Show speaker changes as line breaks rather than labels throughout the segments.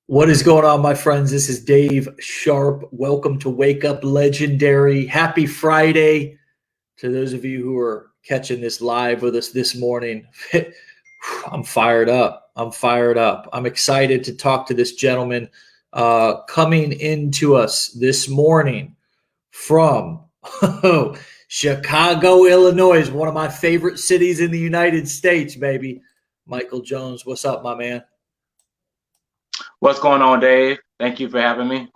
What is going on, my friends? This is Dave Sharpe. Welcome to Wake Up Legendary. Happy Friday to those of you who are catching this live with us this morning. I'm fired up. I'm excited to talk to this gentleman coming into us this morning from Chicago, Illinois, one of my favorite cities in the United States, baby. Michael Jones, what's up, my man?
What's going on, Dave? Thank you for having me.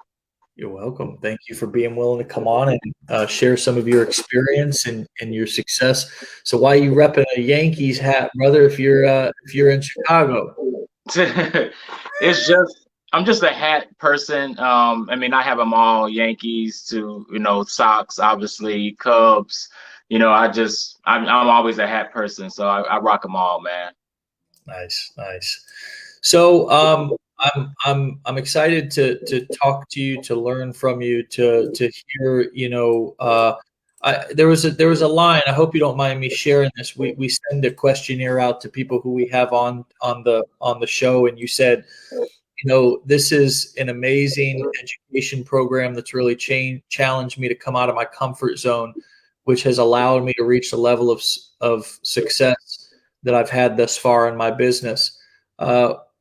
You're welcome. Thank you for being willing to come on and share some of your experience and your success. So, why are you repping a Yankees hat, brother? If you're in Chicago,
It's just I'm just a hat person. I have them all: Yankees to Sox, obviously Cubs. I'm always a hat person, so I rock them all, man.
nice, nice. So, I'm excited to talk to you, to learn from you, to hear. There was a line. I hope you don't mind me sharing this. We send a questionnaire out to people who we have on the show, and you said, this is an amazing education program that's really challenged me to come out of my comfort zone, which has allowed me to reach the level of success that I've had thus far in my business.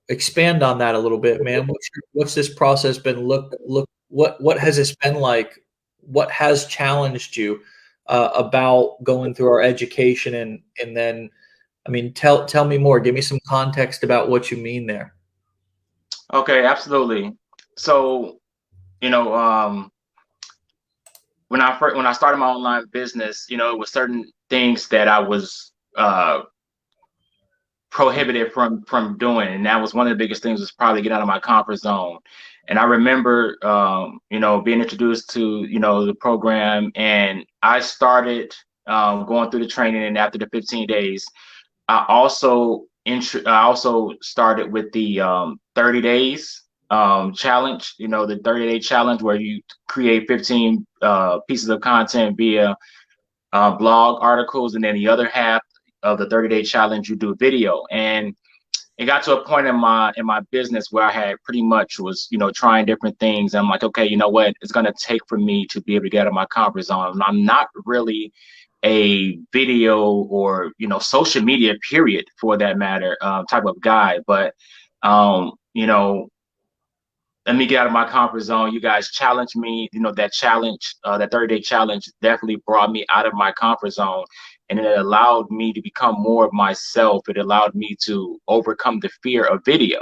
Expand on that a little bit, man. What's this process been? What has this been like? What has challenged you about going through our education, and then, tell me more. Give me some context about what you mean there.
Okay, absolutely. So, you know, um, when I started my online business, it was certain things that I was prohibited from doing, and that was one of the biggest things, was probably get out of my comfort zone. And I remember being introduced to the program, and I started going through the training. And after the 15 days, I also started with the 30 days challenge, the 30-day challenge, where you create 15 pieces of content via blog articles, and then the other half of the 30-day challenge you do video. And it got to a point in my business where I had pretty much was trying different things. I'm like, okay, you know what it's going to take for me to be able to get out of my comfort zone. And I'm not really a video or social media, period, for that matter, type of guy. But um you know let me get out of my comfort zone. You guys challenged me. That challenge, that 30-day challenge, definitely brought me out of my comfort zone. And it allowed me to become more of myself. It allowed me to overcome the fear of video.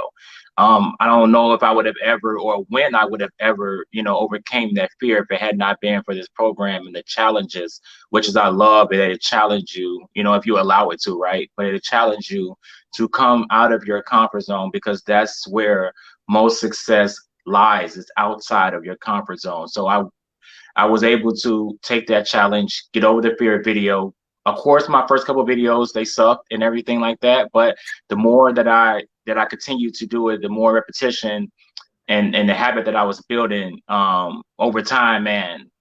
I don't know if I would have ever, or when I would have ever, overcame that fear if it had not been for this program and the challenges, which is, I love it. It challenge you, if you allow it to, right? But it challenge you to come out of your comfort zone, because that's where most success lies. It's outside of your comfort zone. So I was able to take that challenge, get over the fear of video. Of course, my first couple of videos, they sucked and everything like that. But the more that I continued to do it, the more repetition and the habit that I was building over time, man,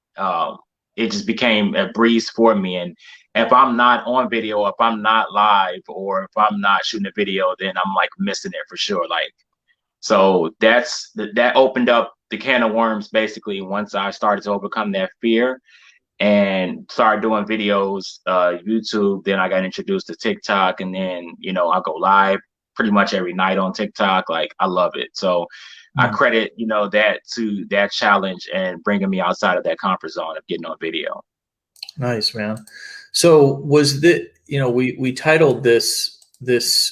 it just became a breeze for me. And if I'm not on video, if I'm not live, or if I'm not shooting a video, then I'm like missing it for sure. Like, so that opened up the can of worms, basically, once I started to overcome that fear and started doing videos, YouTube. Then I got introduced to TikTok, and then I go live pretty much every night on TikTok. Like, I love it. So I credit that to that challenge and bringing me outside of that comfort zone of getting on video.
Nice, man. So, was the we titled this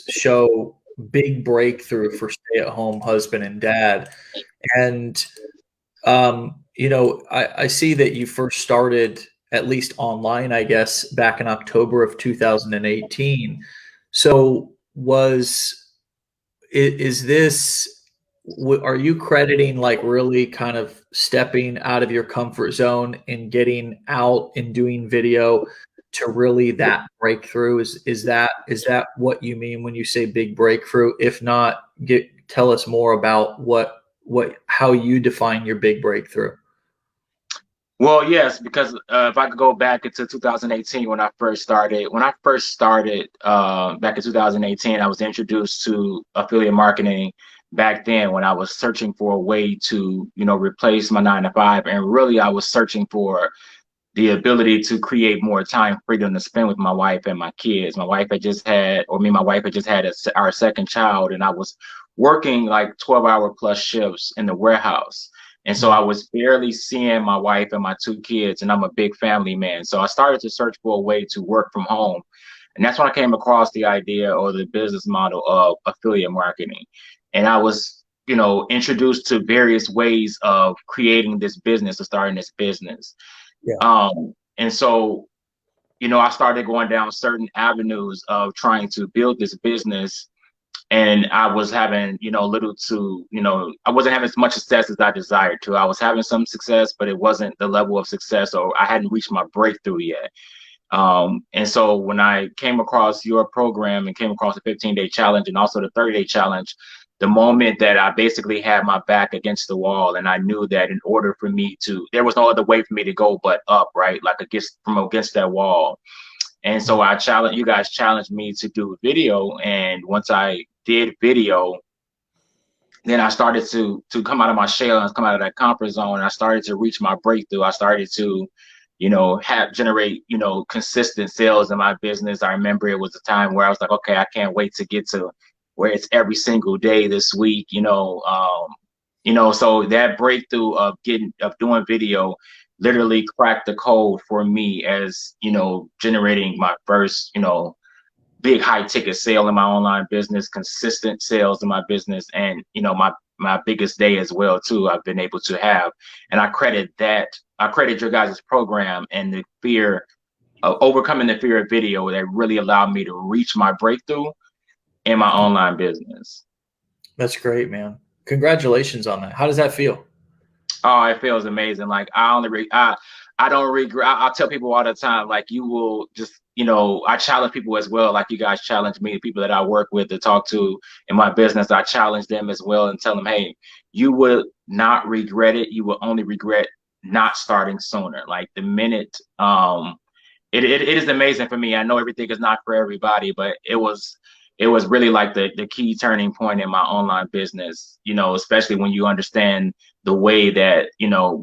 show "Big Breakthrough for Stay-at-Home Husband and Dad," and I see that you first started, at least online, I guess, back in October of 2018. So, is this, are you crediting like really kind of stepping out of your comfort zone and getting out and doing video to really that breakthrough? Is that what you mean when you say big breakthrough? If not, tell us more about how you define your big breakthrough.
Well, yes, because if I could go back into 2018, when I first started, back in 2018, I was introduced to affiliate marketing back then when I was searching for a way to, replace my 9 to 5. And really, I was searching for the ability to create more time freedom to spend with my wife and my kids. My wife had just had, or me and my wife had just had our second child, and I was working like 12-hour plus shifts in the warehouse. And so I was barely seeing my wife and my 2 kids, and I'm a big family man. So I started to search for a way to work from home. And that's when I came across the idea or the business model of affiliate marketing. And I was, introduced to various ways of creating this business or starting this business.
Yeah.
And so, I started going down certain avenues of trying to build this business, and I was having, I wasn't having as much success as I desired to. I was having some success, but it wasn't the level of success, or I hadn't reached my breakthrough yet. And so when I came across your program and came across the 15-day challenge and also the 30-day challenge, the moment that I basically had my back against the wall, and I knew that in order for me to, there was no other way for me to go but up, right? Like against that wall. And so you guys challenged me to do video. And once I did video, then I started to come out of my shell and come out of that comfort zone. I started to reach my breakthrough. I started to, generate, consistent sales in my business. I remember it was a time where I was like, okay, I can't wait to get to where it's every single day this week, so that breakthrough of doing video literally cracked the code for me as, generating my first, big high ticket sale in my online business, consistent sales in my business, and, my biggest day as well too, I've been able to have. And I credit your guys' program and the fear of overcoming the fear of video that really allowed me to reach my breakthrough in my online business.
That's great, man. Congratulations on that. How does that feel?
Oh, it feels amazing. Like I don't regret. I'll tell people all the time, like you will just, I challenge people as well. Like you guys challenge me, people that I work with to talk to in my business. I challenge them as well and tell them, hey, you will not regret it. You will only regret not starting sooner. Like the minute, it is amazing for me. I know everything is not for everybody, but it was really like the key turning point in my online business, especially when you understand the way that,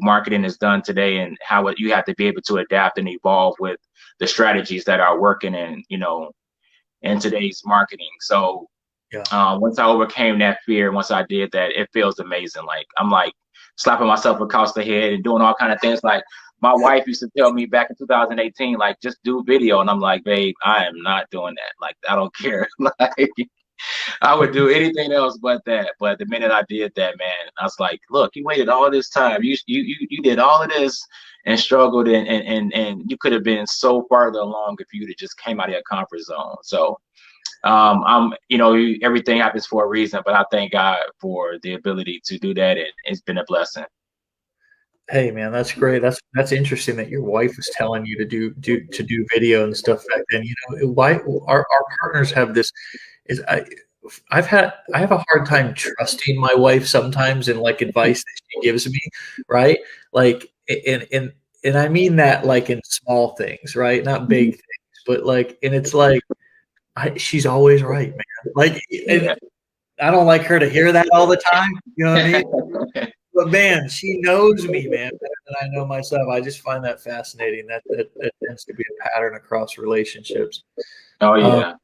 marketing is done today and how you have to be able to adapt and evolve with the strategies that are working in today's marketing. So once I overcame that fear, once I did that, it feels amazing. Like I'm like slapping myself across the head and doing all kind of things. Like my wife used to tell me back in 2018, like, just do video. And I'm like, babe, I am not doing that. Like, I don't care. Like, I would do anything else but that. But the minute I did that, man, I was like, look, you waited all this time. You did all of this and struggled and you could have been so farther along if you'd have just came out of your comfort zone. So everything happens for a reason, but I thank God for the ability to do that. It's been a blessing.
Hey man, that's great. That's interesting that your wife was telling you to do video and stuff back then. Why our partners have this I have a hard time trusting my wife sometimes in like advice that she gives me, right? Like and I mean that like in small things, right? Not big things, but like, and it's like she's always right, man. Like, and I don't like her to hear that all the time. You know what I mean? But man, she knows me, man, better than I know myself. I just find that fascinating. That tends to be a pattern across relationships.
Oh yeah.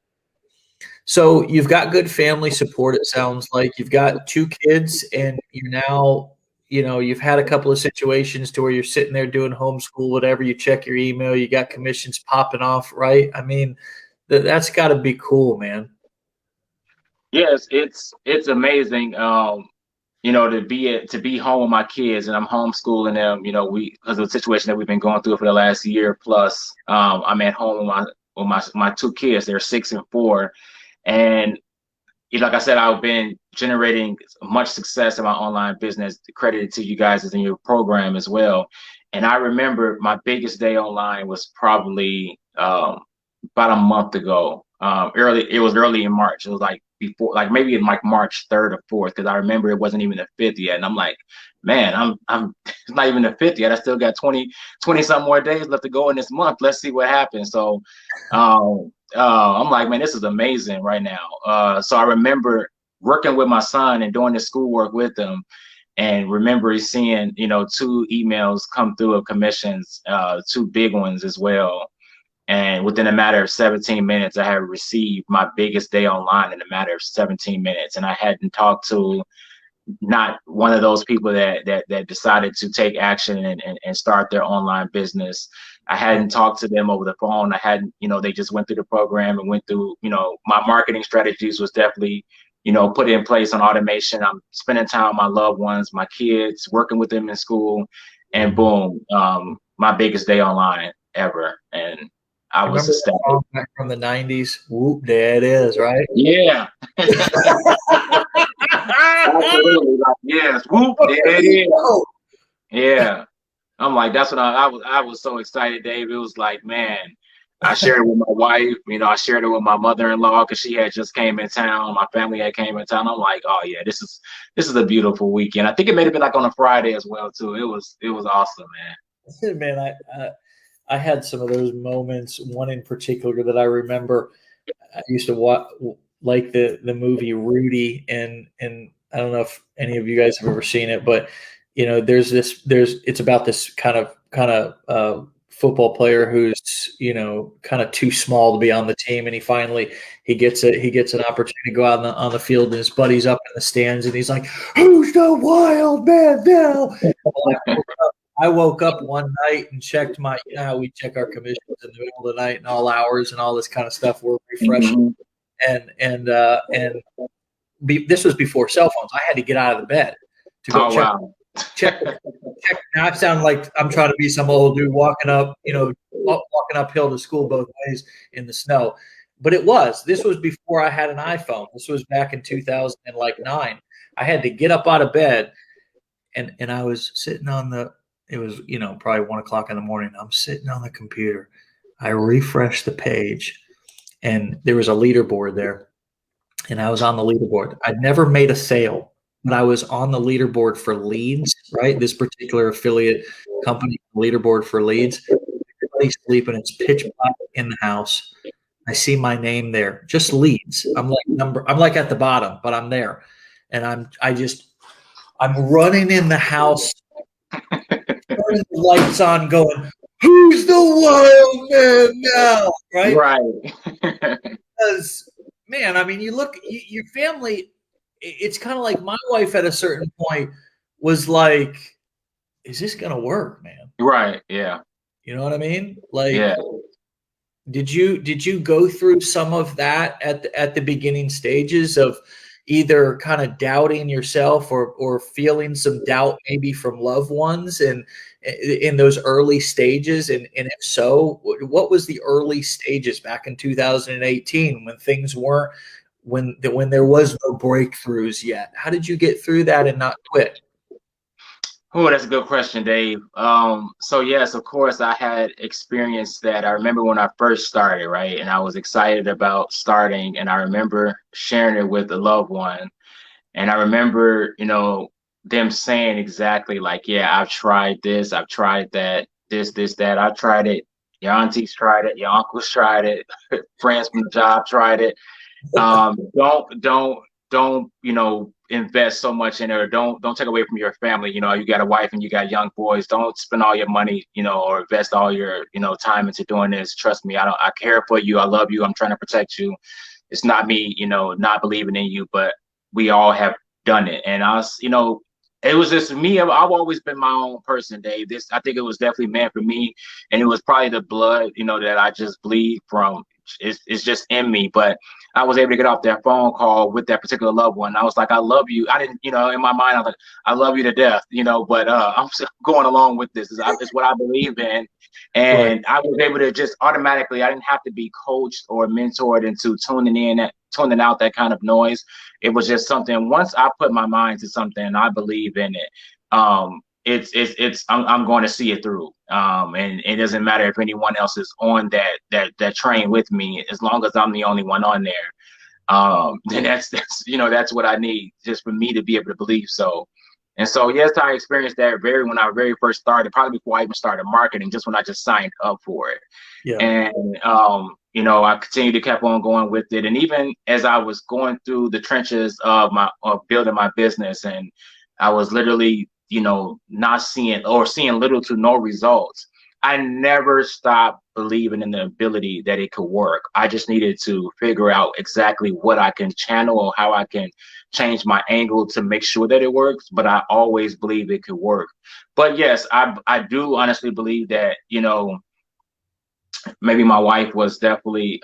So you've got good family support. It sounds like you've got 2 kids, and you're now, you've had a couple of situations to where you're sitting there doing homeschool, whatever. You check your email, you got commissions popping off, right? I mean, that's got to be cool, man.
Yes, it's amazing. To be home with my kids, and I'm homeschooling them. Because of the situation that we've been going through for the last year plus. I'm at home with my 2 kids. They're 6 and 4, and like I said, I've been generating much success in my online business, credited to you guys as in your program as well. And I remember my biggest day online was probably about a month ago. It was early in March. It was like before, like maybe in like March 3rd or 4th, because I remember it wasn't even the 5th yet. And I'm like, man, I'm it's not even the 5th yet. I still got 20 some more days left to go in this month. Let's see what happens. So I'm like, man, this is amazing right now. So I remember working with my son and doing the schoolwork with him, and remember seeing, 2 emails come through of commissions, 2 big ones as well. And within a matter of 17 minutes, I had received my biggest day online in a matter of 17 minutes. And I hadn't talked to not one of those people that decided to take action and start their online business. I hadn't talked to them over the phone. I hadn't, they just went through the program and went through, my marketing strategies was definitely, put in place on automation. I'm spending time with my loved ones, my kids, working with them in school, and boom, my biggest day online ever. And I was ecstatic.
Back from the 90s. Whoop, there it is, right?
Yeah. Absolutely. Yes. Whoop, there it is. Yeah. I'm like, that's what I was so excited, Dave. It was like, man, I shared it with my wife, I shared it with my mother-in-law because she had just came in town. My family had came in town. I'm like, oh yeah, this is a beautiful weekend. I think it may have been like on a Friday as well too. It was awesome, man.
Man, I had some of those moments. One in particular that I remember. I used to watch like the movie Rudy, and I don't know if any of you guys have ever seen it, but it's about this kind of football player who's kind of too small to be on the team, and he gets an opportunity to go out on the field, and his buddy's up in the stands, and he's like, "Who's the wild man now?" I woke up one night and checked how we check our commissions in the middle of the night and all hours and all this kind of stuff. We're refreshing, this was before cell phones. I had to get out of the bed to go check. Now I sound like I'm trying to be some old dude walking uphill to school both ways in the snow. But this was before I had an iPhone. This was back in 2009. I had to get up out of bed, and I was sitting it was, probably 1 o'clock in the morning. I'm sitting on the computer. I refreshed the page, and there was a leaderboard there, and I was on the leaderboard. I'd never made a sale, but I was on the leaderboard for leads, right? This particular affiliate company leaderboard for leads. Everybody's sleeping. It's pitch black in the house. I see my name there, just leads. I'm like at the bottom, but I'm there, and I'm running in the house. Turning the lights on, going, "Who's the wild man now?"
Right.
Because, man, I mean, you look, your family. It's kind of like my wife at a certain point was like, "Is this gonna work, man?"
Right. Yeah.
You know what I mean? Like,
yeah.
Did you go through some of that at the beginning stages of either kind of doubting yourself or feeling some doubt maybe from loved ones and in those early stages? And if so, what was the early stages back in 2018 when things weren't, when there was no breakthroughs yet? How did you get through that and not quit?
Oh, that's a good question, Dave. So yes, of course, I had experienced that. I remember when I first started, right? And I was excited about starting, and I remember sharing it with a loved one. And I remember, them saying exactly like, yeah, I've tried this, I've tried that, this, that, I've tried it. Your aunties tried it, your uncles tried it, friends from the job tried it. Don't invest so much in it, or don't take away from your family. You got a wife and you got young boys. Don't spend all your money, or invest all your time into doing this. Trust me, I care for you, I love you, I'm trying to protect you. It's not me not believing in you, but we all have done it. And it was just me. I've always been my own person, Dave. I think it was definitely meant for me, and it was probably the blood that I just bleed from. It's just in me. But I was able to get off that phone call with that particular loved one. I was like, I love you. I didn't, in my mind, I was like, I love you to death, but I'm going along with this. It's what I believe in. And I was able to just automatically, I didn't have to be coached or mentored into tuning out that kind of noise. It was just something, once I put my mind to something and I believe in it, I'm going to see it through. And it doesn't matter if anyone else is on that train with me, as long as I'm the only one on there. Then that's what I need, just for me to be able to believe so. And so, yes, I experienced that when I very first started, probably before I even started marketing, just when I just signed up for it.
Yeah.
And I continued to keep on going with it. And even as I was going through the trenches of building my business, and I was literally, not seeing or seeing little to no results, I never stopped believing in the ability that it could work. I just needed to figure out exactly what I can channel or how I can change my angle to make sure that it works. But I always believe it could work. But yes, I do honestly believe that, maybe my wife was definitely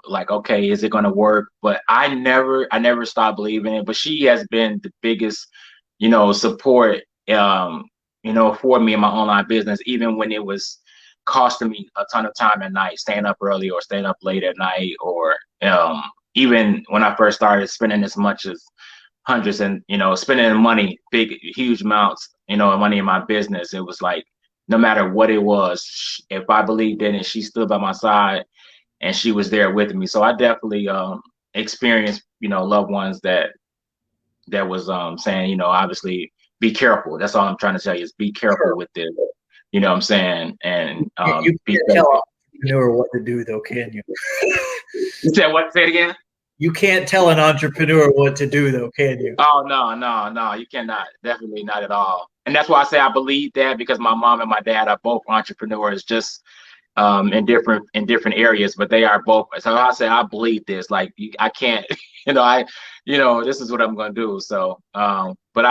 like, okay, is it going to work? But I never stopped believing it. But she has been the biggest, support, for me in my online business, even when it was costing me a ton of time at night, staying up early or staying up late at night, or even when I first started spending as much as hundreds and, spending money, huge amounts, of money in my business. It was like, no matter what it was, if I believed in it, she stood by my side and she was there with me. So I definitely experienced, loved ones that was saying, obviously be careful. That's all I'm trying to tell you is be careful with this. You know what I'm saying? And
you
be
can't tell an entrepreneur what to do, though, can you?
You said what? Say it again.
You can't tell an entrepreneur what to do, though, can you?
Oh, no, you cannot. Definitely not at all. And that's why I say I believe that, because my mom and my dad are both entrepreneurs, just in different areas, but they are both. So I say I believe this. Like, I can't, this is what I'm going to do. So, but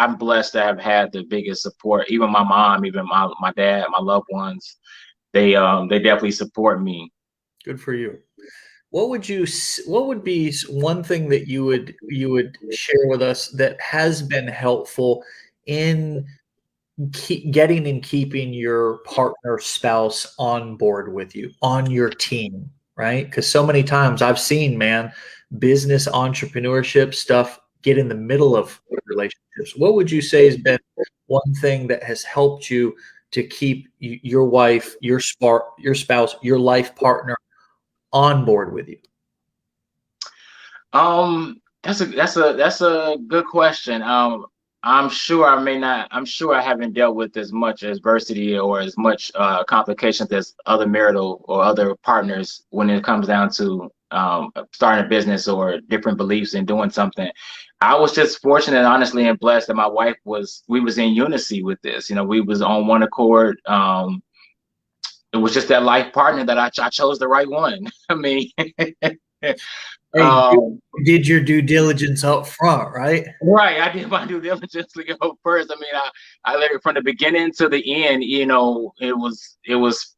I'm blessed to have had the biggest support. Even my mom, even my dad, my loved ones, they definitely support me.
Good for you. What would be one thing that you would share with us that has been helpful in getting and keeping your partner, spouse on board with you, on your team, right? Because so many times I've seen, man, business entrepreneurship stuff get in the middle of relationships. What would you say has been one thing that has helped you to keep your wife, your spouse, your life partner on board with you?
That's a good question. I'm sure I haven't dealt with as much adversity or as much complications as other marital or other partners when it comes down to starting a business or different beliefs and doing something. I was just fortunate, honestly, and blessed that my wife we was in unity with this. We was on one accord. It was just that life partner that I chose the right one. I mean,
Hey, you did your due diligence up front, right?
Right. I did my due diligence to go first. I mean, I let it from the beginning to the end, it was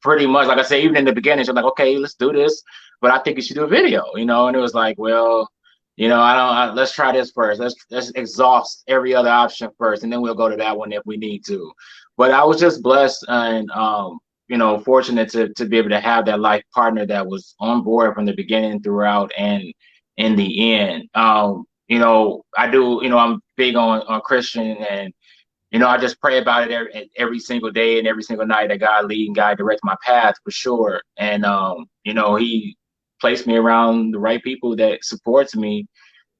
pretty much like I say, even in the beginning, she's like, okay, let's do this, but I think you should do a video, and it was like, well, let's try this first. Let's exhaust every other option first, and then we'll go to that one if we need to. But I was just blessed and fortunate to be able to have that life partner that was on board from the beginning throughout and in the end. I'm big on Christian, and I just pray about it every single day and every single night that God lead and God direct my path for sure. And He placed me around the right people that supports me.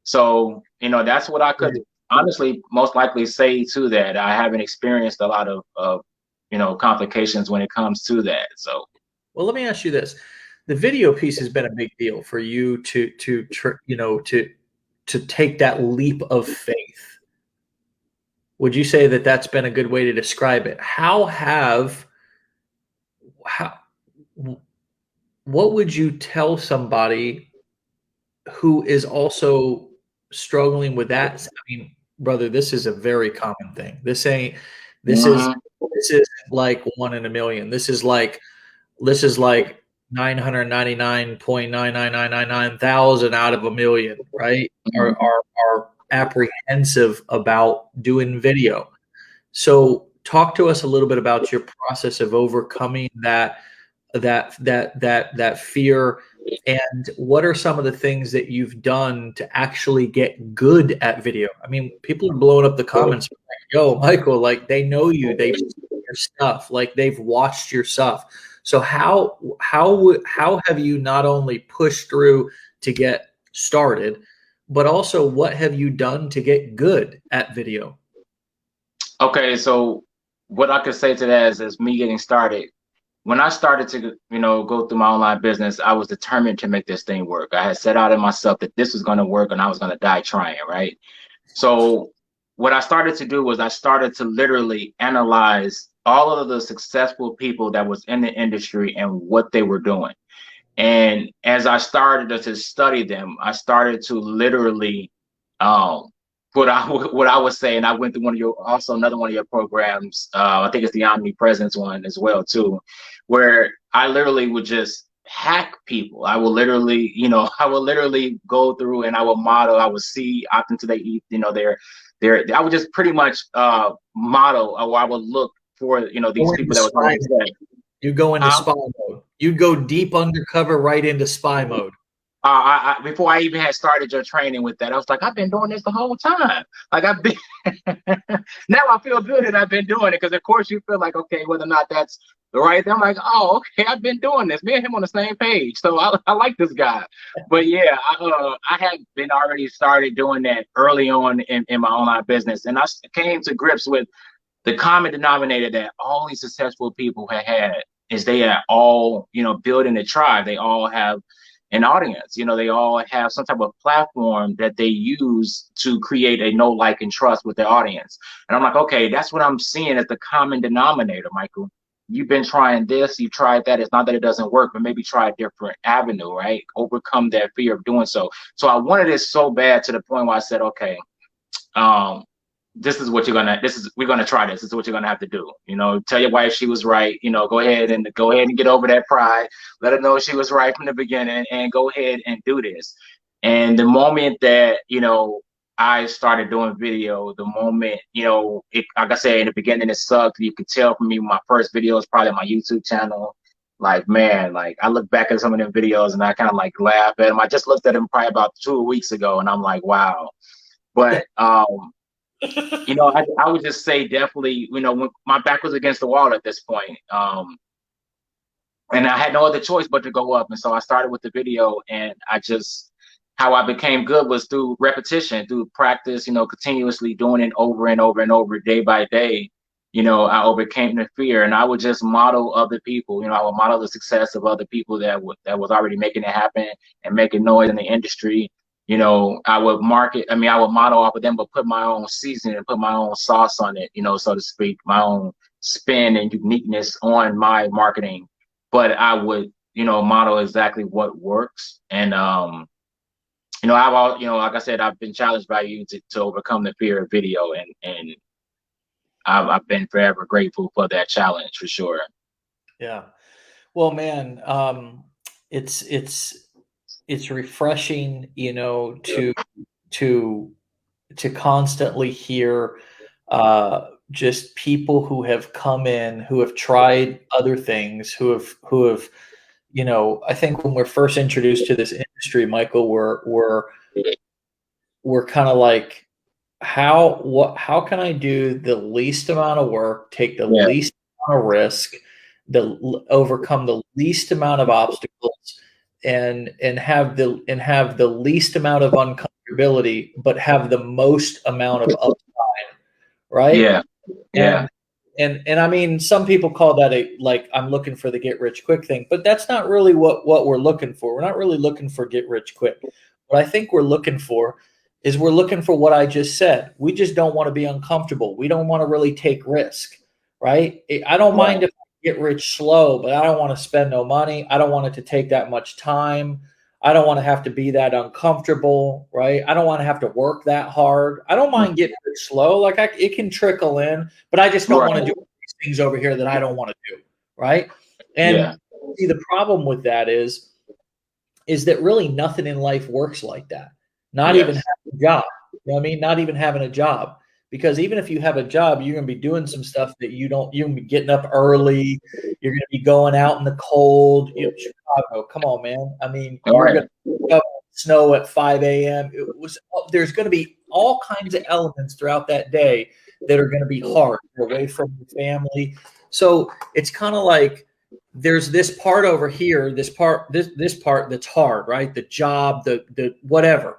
So that's what I could honestly most likely say to that. I haven't experienced a lot of complications when it comes to that. So,
well, let me ask you this: the video piece has been a big deal for you to take that leap of faith. Would you say that that's been a good way to describe it? What would you tell somebody who is also struggling with that? I mean, brother, this is a very common thing. This isn't like 1 in a million. This is like 999.99999 thousand out of a million, right? Are apprehensive about doing video. So talk to us a little bit about your process of overcoming that fear, and what are some of the things that you've done to actually get good at video? I mean, people are blowing up the comments like, yo, Michael, like they know you, they've seen your stuff, like they've watched your stuff. So how have you not only pushed through to get started, but also what have you done to get good at video?
Okay, so what I could say to that is me getting started. when I started to, go through my online business, I was determined to make this thing work. I had set out in myself that this was going to work and I was going to die trying, right? So what I started to do was I started to literally analyze all of the successful people that was in the industry and what they were doing. And as I started to study them, I started to literally what I was saying. I went through another one of your programs. I think it's the omnipresence one as well too, where I literally would just hack people. I will literally, I will literally go through and I will model. I would see often until they eat, I would just pretty much model, or I would look for, these people that were already set.
You go into spy mode. You'd go deep undercover right into spy mode.
Before I even had started your training with that, I was like, I've been doing this the whole time. Like I've been. Now I feel good that I've been doing it, because of course you feel like, okay, whether or not that's the right thing. I'm like, oh, okay, I've been doing this. Me and him on the same page, so I like this guy. But yeah, I had been already started doing that early on in my online business, and I came to grips with the common denominator that all these successful people had is they are all, building a tribe. They all have an audience, they all have some type of platform that they use to create a know, like, and trust with their audience. And I'm like, okay, that's what I'm seeing as the common denominator, Michael. You've been trying this, you tried that. It's not that it doesn't work, but maybe try a different avenue, right? Overcome that fear of doing so. So I wanted it so bad to the point where I said, okay, this is what we're gonna try this. This is what you're gonna have to do. Tell your wife she was right. Go ahead and get over that pride. Let her know she was right from the beginning, and go ahead and do this. And the moment that I started doing video, the moment like I said in the beginning, it sucked. You could tell from me, my first video is probably on my YouTube channel. Like, man, like I look back at some of them videos and I kind of like laugh at them. I just looked at them probably about 2 weeks ago, and I'm like, wow. But I would just say definitely, when my back was against the wall at this point, and I had no other choice but to go up. And so I started with the video, and how I became good was through repetition, through practice, continuously doing it over and over and over, day by day. I overcame the fear, and I would just model other people. I would model the success of other people that was already making it happen and making noise in the industry. I would model off of them, but put my own seasoning and put my own sauce on it, so to speak, my own spin and uniqueness on my marketing. But I would, model exactly what works. And, like I said, I've been challenged by you to overcome the fear of video, and I've been forever grateful for that challenge, for sure.
Yeah. Well, man, it's refreshing, to constantly hear just people who have come in, who have tried other things, who have I think when we're first introduced to this industry, Michael, we're kind of like, how can I do the least amount of work, take the least amount of risk, overcome the least amount of obstacles, and have the least amount of uncomfortability, but have the most amount of upside, right?
Yeah.
And I mean, some people call that I'm looking for the get rich quick thing, but that's not really what we're looking for. We're not really looking for get rich quick. What I think we're looking for what I just said. We just don't want to be uncomfortable. We don't want to really take risk, right? I don't mind if get rich slow, but I don't want to spend no money. I don't want it to take that much time. I don't want to have to be that uncomfortable, right? I don't want to have to work that hard. I don't mind getting rich slow. It can trickle in, but I just don't want to do these things over here that I don't want to do, right? And see, the problem with that is that really nothing in life works like that. Not even having a job. You know what I mean? Not even having a job. Because even if you have a job, you're going to be doing some stuff that you're going to be getting up early. You're going to be going out in the cold. Chicago, come on, man. I mean, you're going to pick up snow at 5 a.m. There's going to be all kinds of elements throughout that day that are going to be hard. You're away from your family. So it's kind of like there's this part over here, this part that's hard, right? The job, the whatever.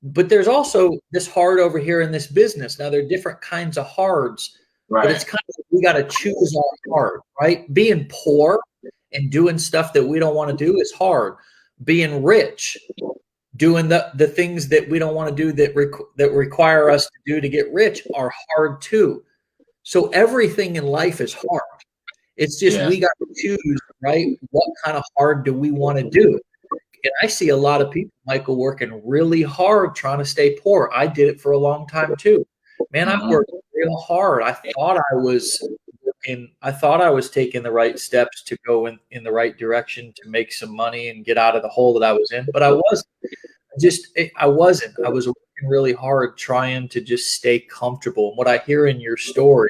But there's also this hard over here in this business. Now, there are different kinds of hards, but it's kind of, we got to choose our hard, right? Being poor And doing stuff that we don't want to do is hard. Being rich, doing the things that we don't want to do that require us to do to get rich are hard too. So everything in life is hard. It's just
Yes.
we got to choose, right? What kind of hard do we want to do? And I see a lot of people, Michael, working really hard trying to stay poor. I did it for a long time too. Man, I worked real hard. I thought I was taking the right steps to go in the right direction to make some money and get out of the hole that I was in, but I wasn't. I wasn't. I was working really hard trying to just stay comfortable. And what I hear in your story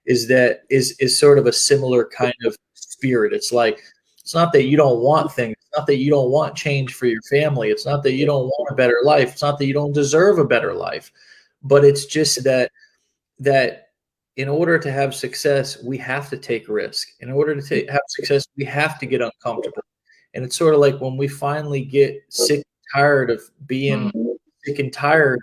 is sort of a similar kind of spirit. It's like, it's not that you don't want things. It's not that you don't want change for your family. It's not that you don't want a better life. It's not that you don't deserve a better life. But it's just that in order to have success, we have to take risk. In order to have success, we have to get uncomfortable. And it's sort of like when we finally get sick and tired of being sick and tired,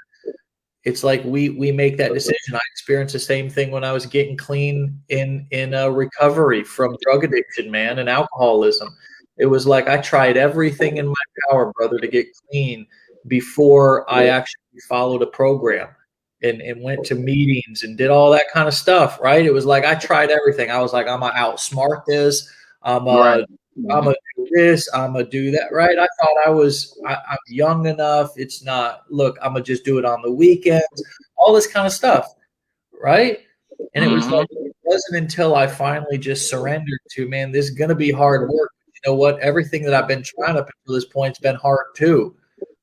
it's like we make that decision. I experienced the same thing when I was getting clean in recovery from drug addiction, man, and alcoholism. It was like I tried everything in my power, brother, to get clean before I actually followed a program and went to meetings and did all that kind of stuff, right? It was like I tried everything. I was like, I'm going to outsmart this. I'm going to do this. I'm going to do that, right? I thought I'm young enough. It's not, look, I'm going to just do it on the weekends, all this kind of stuff, right? And it was like, it wasn't until I finally just surrendered to, man, this is going to be hard work. You know what? Everything that I've been trying up until this point has been hard too,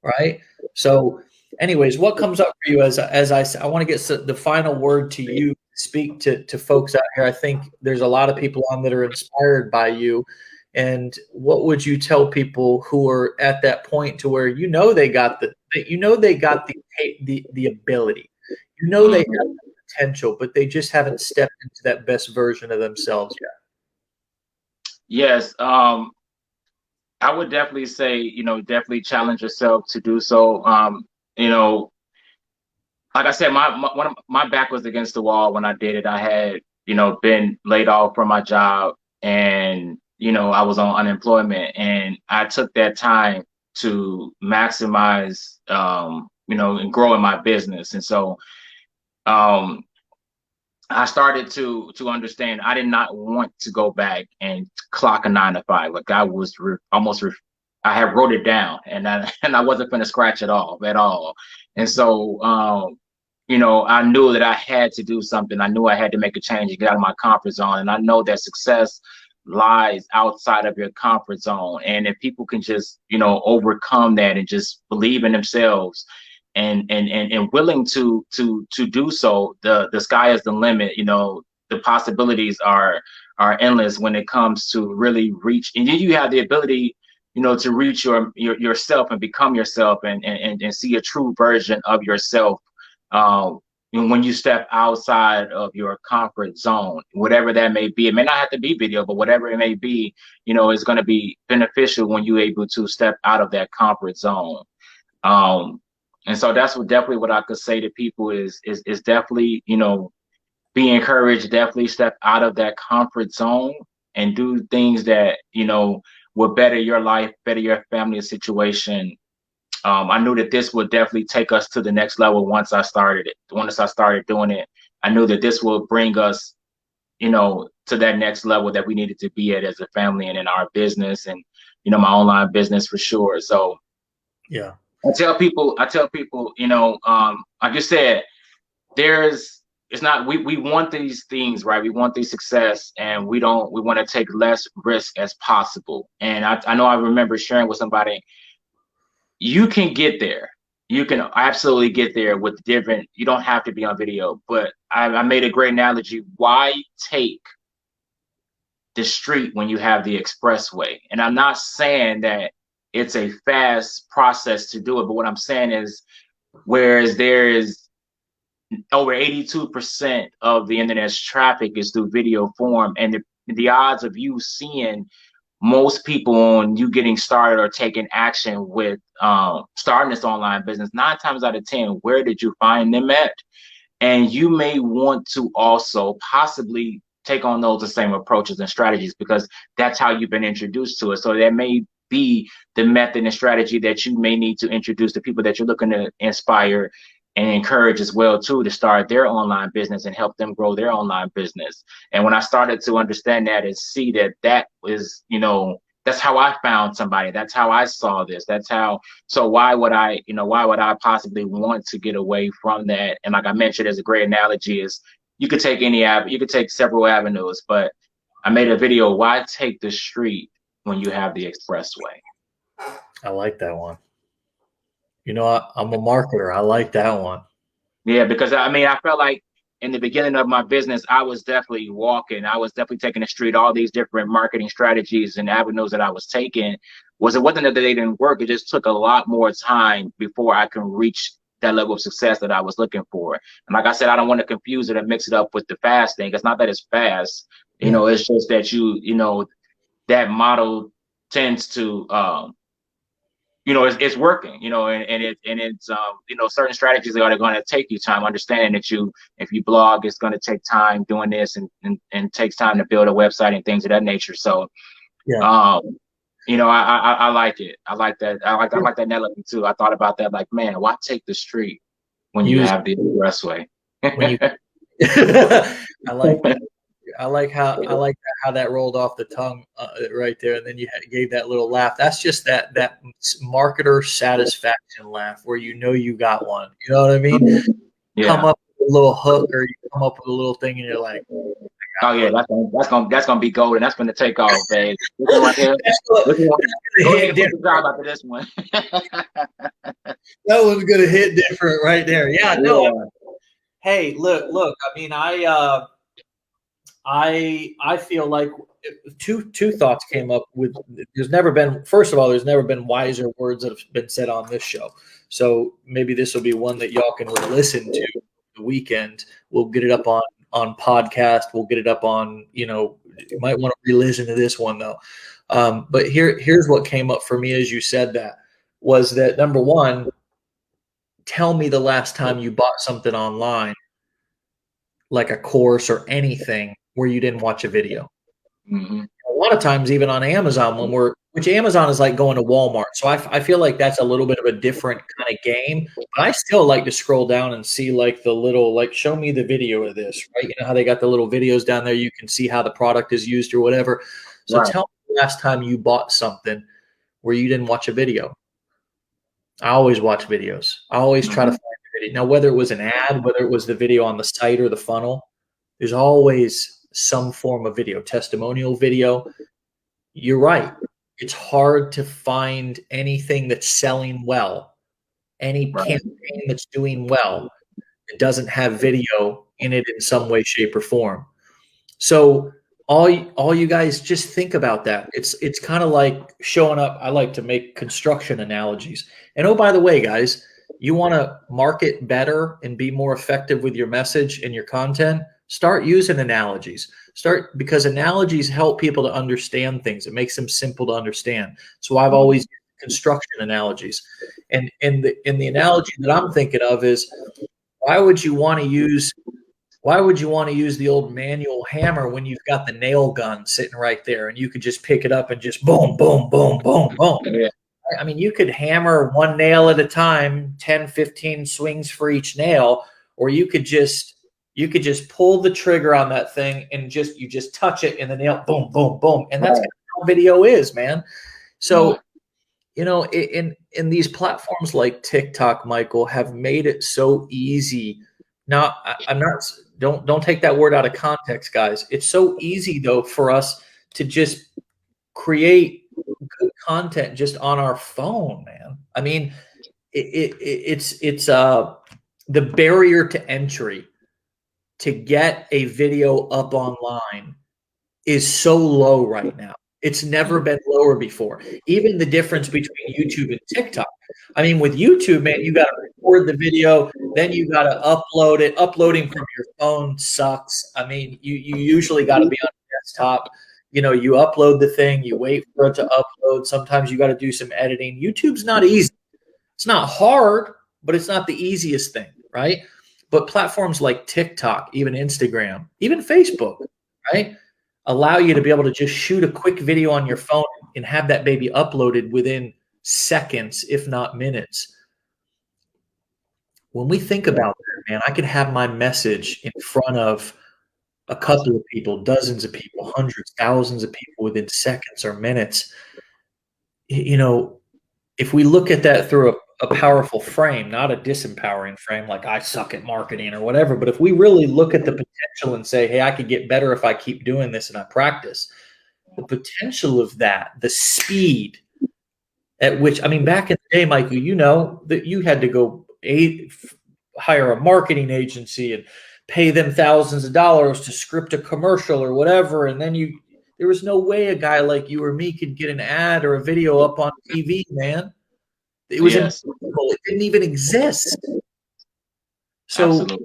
right? So anyways, what comes up for you as I want to get the final word to you, speak to folks out here. I think there's a lot of people on that are inspired by you. And what would you tell people who are at that point to where they got the ability, they have the potential, but they just haven't stepped into that best version of themselves yet?
Yes, I would definitely say, definitely challenge yourself to do so. Like I said, my back was against the wall when I did it. I had, been laid off from my job, and I was on unemployment, and I took that time to maximize, and grow in my business. And so, I started to understand I did not want to go back and clock a 9 to 5. Like I was I had wrote it down, and I wasn't going to scratch it off at all. And so, I knew that I had to do something. I knew I had to make a change and get out of my comfort zone. And I know that success lies outside of your comfort zone. And if people can just, overcome that and just believe in themselves and willing to do so, the sky is the limit. The possibilities are endless when it comes to really reach. And then you have the ability, to reach yourself and become yourself and see a true version of yourself. When you step outside of your comfort zone, whatever that may be, it may not have to be video, but whatever it may be, is going to be beneficial when you're able to step out of that comfort zone. And so that's definitely what I could say to people is definitely, be encouraged, definitely step out of that comfort zone and do things that, will better your life, better your family situation. I knew that this would definitely take us to the next level once I started doing it. I knew that this will bring us, to that next level that we needed to be at as a family and in our business and, my online business for sure. So
yeah,
I tell people, like you said, we want these things, right? We want these success, and we want to take less risk as possible. And I know I remember sharing with somebody, you can get there. You can absolutely get there with you don't have to be on video, but I made a great analogy. Why take the street when you have the expressway? And I'm not saying that it's a fast process to do it, but what I'm saying is, whereas there is over 82% of the internet's traffic is through video form, and the odds of you seeing most people on you getting started or taking action with starting this online business, 9 times out of 10, where did you find them at? And you may want to also possibly take on those the same approaches and strategies because that's how you've been introduced to it. So that may be the method and strategy that you may need to introduce to people that you're looking to inspire and encourage as well too to start their online business and help them grow their online business. And when I started to understand that and see that that was, you know, that's how I found somebody. That's how I saw this. That's how. So why would I, you know, why would I possibly want to get away from that? And like I mentioned, as a great analogy is you could take you could take several avenues, but I made a video. Why take the street when you have the expressway?
I like that one. You know, I'm a marketer. I like that one.
Yeah, because I mean, I felt like in the beginning of my business, I was definitely walking. I was definitely taking the street. All these different marketing strategies and avenues that I was taking it wasn't that they didn't work. It just took a lot more time before I can reach that level of success that I was looking for. And like I said, I don't want to confuse it and mix it up with the fast thing. It's not that it's fast. You know, it's just that you know, that model tends to you know, it's working, you know, and it's you know, certain strategies are going to take you time. Understanding that if you blog, it's going to take time doing this and takes time to build a website and things of that nature. So, you know, I like it. I like that. I like that analogy too. I thought about that. Like, man, why take the street when you have the expressway?
I like how that rolled off the tongue right there, and then you gave that little laugh. That's just that marketer satisfaction laugh where you know you got one. You know what I mean?
Yeah.
Come up with a little hook, or you come up with a little thing, and you're like,
"Oh yeah, that's gonna be golden. That's gonna take off, babe." Go ahead and put the job after this one.
That one's gonna hit different right there. Yeah. No. Hey, look. I mean, I feel like two thoughts came up with. First of all, there's never been wiser words that have been said on this show. So maybe this will be one that y'all can listen to the weekend. We'll get it up on podcast. We'll get it up on, you know, you might want to re-listen to this one though. But here's what came up for me as you said that was that number one, tell me the last time you bought something online, like a course or anything, where you didn't watch a video. A lot of times, even on Amazon, which Amazon is like going to Walmart. So I feel like that's a little bit of a different kind of game. But I still like to scroll down and see like the little, like, show me the video of this, right? You know how they got the little videos down there. You can see how the product is used or whatever. So tell me the last time you bought something where you didn't watch a video. I always watch videos. I always try to find a video. Now, whether it was an ad, whether it was the video on the site or the funnel, there's always some form of video, testimonial video. You're right. It's hard to find anything that's selling well, any campaign that's doing well. It doesn't have video in it in some way, shape, or form. So all you guys just think about that. It's kind of like showing up. I like to make construction analogies. And oh, by the way, guys, you want to market better and be more effective with your message and your content, start using analogies. Because analogies help people to understand things. It makes them simple to understand. So I've always used construction analogies. And the analogy that I'm thinking of is, why would you want to use the old manual hammer when you've got the nail gun sitting right there and you could just pick it up and just boom, boom, boom, boom, boom. Yeah. I mean, you could hammer one nail at a time, 10, 15 swings for each nail, or you could just pull the trigger on that thing and you just touch it and the nail, boom, boom, boom. And that's how video is, man. So, you know, in these platforms like TikTok, Michael, have made it so easy. Now, don't take that word out of context, guys. It's so easy though for us to just create good content just on our phone, man. I mean, it's the barrier to entry to get a video up online is so low right now. It's never been lower before. Even the difference between YouTube and TikTok. I mean, with YouTube, man, you got to record the video, then you got to upload it. Uploading from your phone sucks. I mean, you usually got to be on a desktop. You know, you upload the thing, you wait for it to upload. Sometimes you got to do some editing. YouTube's not easy. It's not hard, but it's not the easiest thing, right? But platforms like TikTok, even Instagram, even Facebook, right? Allow you to be able to just shoot a quick video on your phone and have that baby uploaded within seconds, if not minutes. When we think about that, man, I could have my message in front of a couple of people, dozens of people, hundreds, thousands of people within seconds or minutes. You know, if we look at that through a powerful frame, not a disempowering frame like I suck at marketing or whatever, but if we really look at the potential and say, hey, I could get better if I keep doing this and I practice, the potential of that, the speed at which, I mean, back in the day, Michael, you know that you had to go hire a marketing agency and pay them thousands of dollars to script a commercial or whatever, and then there was no way a guy like you or me could get an ad or a video up on TV, man. It was impossible. It didn't even exist. So
Absolutely.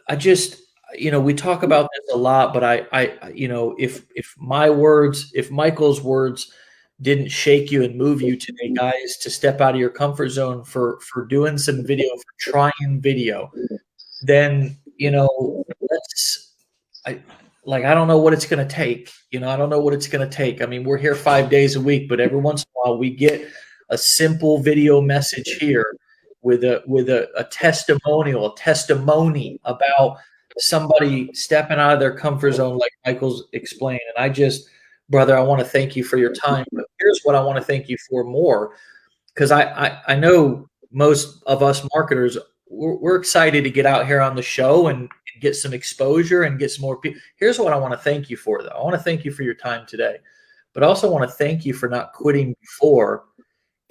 I just, you know, we talk about this a lot, but I, you know, if my words, if Michael's words didn't shake you and move you today, guys, to step out of your comfort zone for doing some video, for trying video, then, you know, I don't know what it's going to take. You know, I don't know what it's going to take. I mean, we're here 5 days a week, but every once in a while we get a simple video message here with a testimonial, a testimony about somebody stepping out of their comfort zone, like Michael's explained. And I just, brother, I want to thank you for your time. But here's what I want to thank you for more, because I know most of us marketers, we're excited to get out here on the show and get some exposure and get some more people. Here's what I want to thank you for, though. I want to thank you for your time today, but I also want to thank you for not quitting before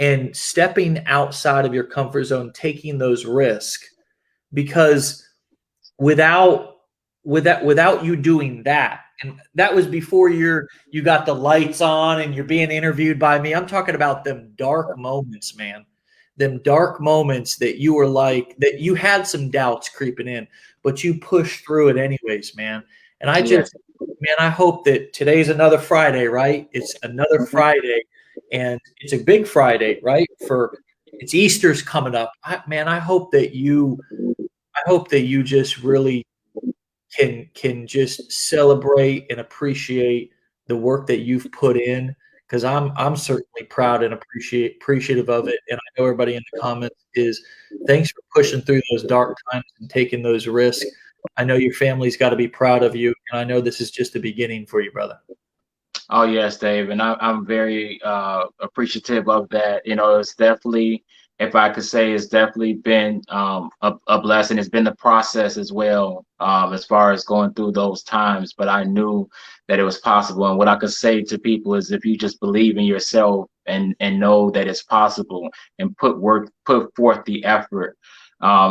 and stepping outside of your comfort zone, taking those risks, because without you doing that, and that was before you got the lights on and you're being interviewed by me. I'm talking about them dark moments, man. Them dark moments that you were like, that you had some doubts creeping in, but you pushed through it anyways, man. And I just, man, I hope that today's another Friday, right? It's another Friday, and it's a big Friday, right? It's Easter's coming up. I hope that you just really can just celebrate and appreciate the work that you've put in, because I'm certainly proud and appreciative of it. And I know everybody in the comments is. Thanks for pushing through those dark times and taking those risks. I know your family's got to be proud of you, and I know this is just the beginning for you, brother.
Oh yes, Dave, and I'm very appreciative of that. You know, it's definitely, if I could say, it's definitely been a blessing. It's been the process as well, as far as going through those times. But I knew that it was possible, and what I could say to people is, if you just believe in yourself and know that it's possible and put forth the effort,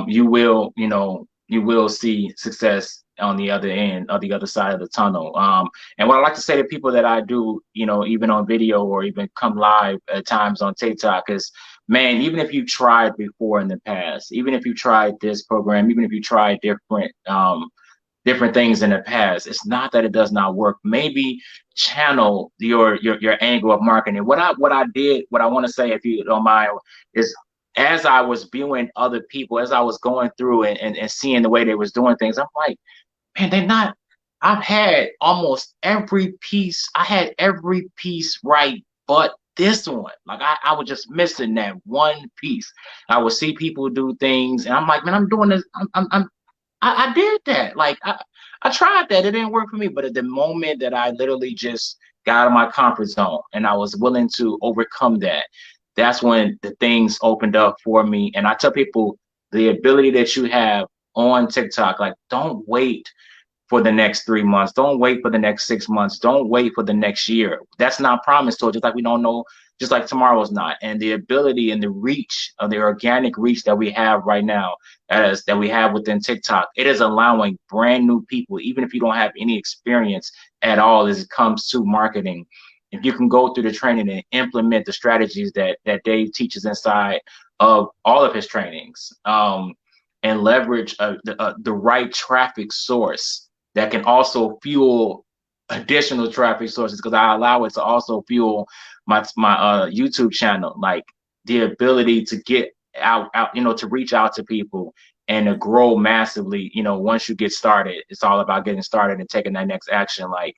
you will see success on the other end, or the other side of the tunnel. And what I like to say to people that I do, you know, even on video or even come live at times on TikTok, is, man, even if you tried before in the past, even if you tried this program, even if you tried different things in the past, it's not that it does not work. Maybe channel your angle of marketing. What I want to say, if you don't mind, is, as I was viewing other people, as I was going through and seeing the way they was doing things, I'm like, man, I've had almost every piece. I had every piece right, but this one, like I was just missing that one piece. I would see people do things, and I'm like, man, I'm doing this. I did that. Like I tried that. It didn't work for me. But at the moment that I literally just got out of my comfort zone and I was willing to overcome that, that's when the things opened up for me. And I tell people, the ability that you have on TikTok, like, don't wait for the next 3 months. Don't wait for the next 6 months. Don't wait for the next year. That's not promised to it, just like we don't know, just like tomorrow's not. And the ability and the reach of the organic reach that we have right now, that we have within TikTok, it is allowing brand new people, even if you don't have any experience at all as it comes to marketing, if you can go through the training and implement the strategies that Dave teaches inside of all of his trainings, and leverage the right traffic source that can also fuel additional traffic sources, because I allow it to also fuel my YouTube channel. Like, the ability to get out, to reach out to people and to grow massively. Once you get started, it's all about getting started and taking that next action. Like,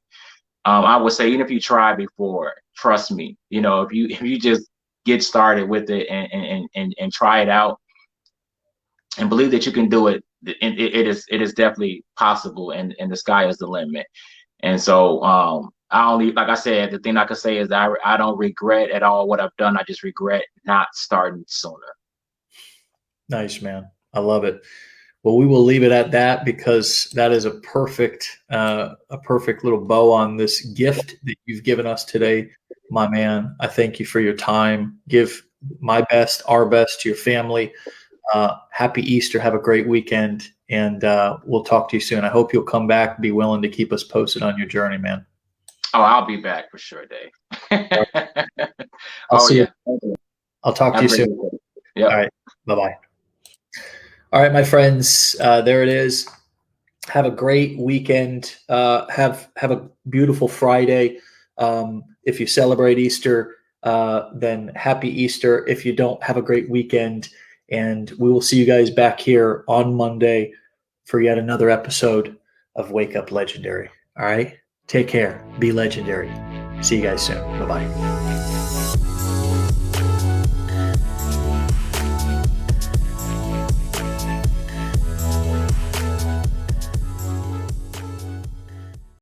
I would say, even if you try before, trust me, if you just get started with it and try it out and believe that you can do it, it is definitely possible, and the sky is the limit. And so, I only, like I said, the thing I could say is that I don't regret at all what I've done. I just regret not starting sooner.
Nice, man. I love it. Well, we will leave it at that, because that is a perfect little bow on this gift that you've given us today, my man. I thank you for your time. Give my best, our best to your family. Happy Easter. Have a great weekend, and we'll talk to you soon. I hope you'll come back and be willing to keep us posted on your journey, man.
Oh, I'll be back for sure, Dave.
I'll
Oh
see
yeah.
you. I'll talk to
Have
you
a great
soon.
weekend. Yep.
All right. Bye-bye. All right, my friends, there it is. Have a great weekend. Have a beautiful Friday. If you celebrate Easter, then happy Easter. If you don't, have a great weekend. And we will see you guys back here on Monday for yet another episode of Wake Up Legendary. All right? Take care. Be legendary. See you guys soon. Bye-bye.